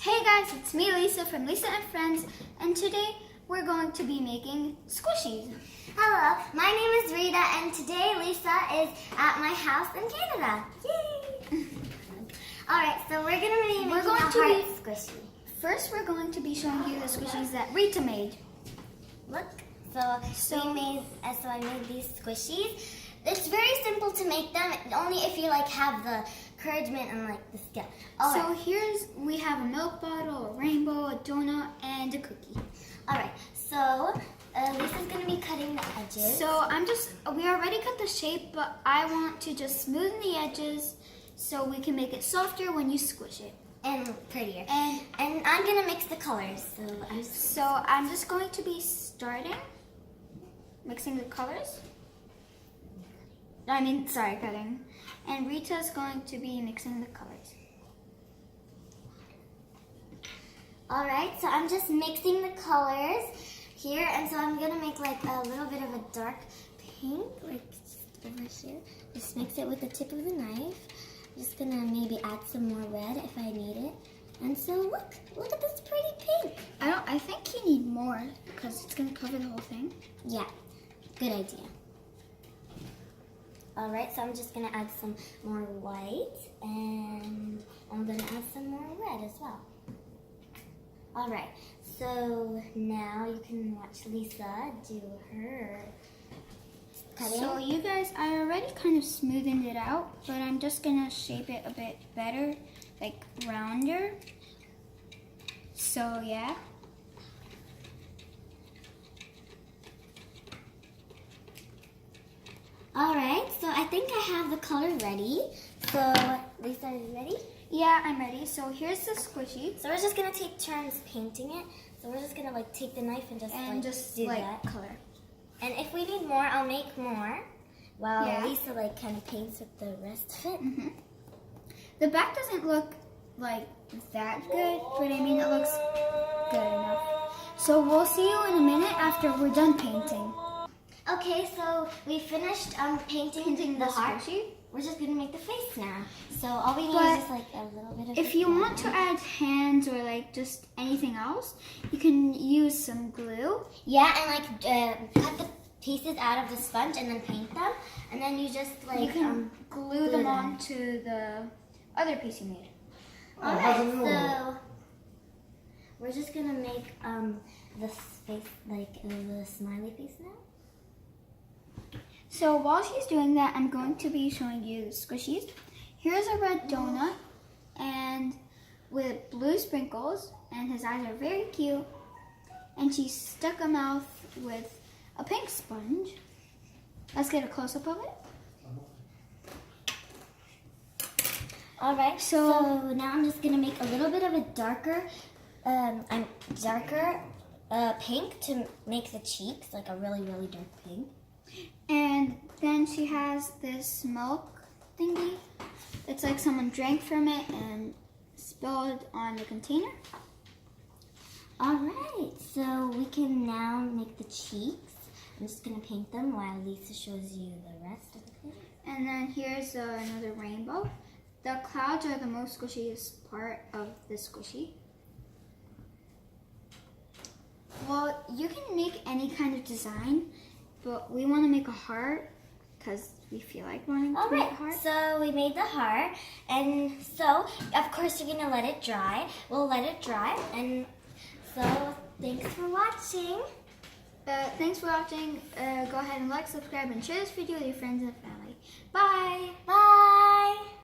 Hey guys, it's me Lisa from Lissa and Friends, and today we're going to be making squishies. Hello, my name is Rita, and today Lisa is at my house in Canada. Yay! Alright, so we're going to be making a heart squishy. First, we're going to be showing you the squishies that Rita made. Look, so I made these squishies. It's very simple to make them, only if you have the encouragement and the skill. So we have a milk bottle, a rainbow, a donut, and a cookie. Alright, so Lisa's going to be cutting the edges. So we already cut the shape, but I want to just smoothen the edges so we can make it softer when you squish it. And prettier. And I'm going to mix the colors. So I'm just going to be starting mixing the colors. Cutting. And Rita's going to be mixing the colors. Alright, so I'm just mixing the colors here, and so I'm gonna make a little bit of a dark pink, just over here. Just mix it with the tip of the knife. I'm just gonna maybe add some more red if I need it. And so look at this pretty pink. I think you need more because it's gonna cover the whole thing. Yeah, good idea. Alright, so I'm just going to add some more white, and I'm going to add some more red as well. Alright, so now you can watch Lisa do her cutting. So you guys, I already kind of smoothened it out, but I'm just going to shape it a bit better, rounder. So yeah. Alright, so I think I have the color ready. So, Lisa, are you ready? Yeah, I'm ready. So here's the squishy. So we're just going to take turns painting it. So we're just going to take the knife and just do that. Color. And if we need more, I'll make more. While Lisa kind of paints with the rest of it. Mm-hmm. The back doesn't look that good, but it looks good enough. So we'll see you in a minute after we're done painting. Okay, so we finished painting the heart. Squishy. We're just going to make the face now. So all we need is just a little bit of... If you want to add hands or just anything else, you can use some glue. Yeah, and cut the pieces out of the sponge and then paint them. And then you just you can glue them onto the other piece you made. Alright, so we're just going to make the face, the smiley piece now. So while she's doing that, I'm going to be showing you the squishies. Here's a red donut and with blue sprinkles, and his eyes are very cute. And she stuck a mouth with a pink sponge. Let's get a close-up of it. Alright, so now I'm just going to make a little bit of a darker pink to make the cheeks, a really, really dark pink. And then she has this milk thingy. It's like someone drank from it and spilled on the container. Alright, so we can now make the cheeks. I'm just going to paint them while Lisa shows you the rest of the thing. And then here's another rainbow. The clouds are the most squishiest part of the squishy. Well, you can make any kind of design, but we want to make a heart because we feel like wanting to make a heart. So we made the heart, and so of course you're gonna let it dry. We'll let it dry, and so thanks for watching. Thanks for watching. Go ahead and subscribe, and share this video with your friends and family. Bye. Bye.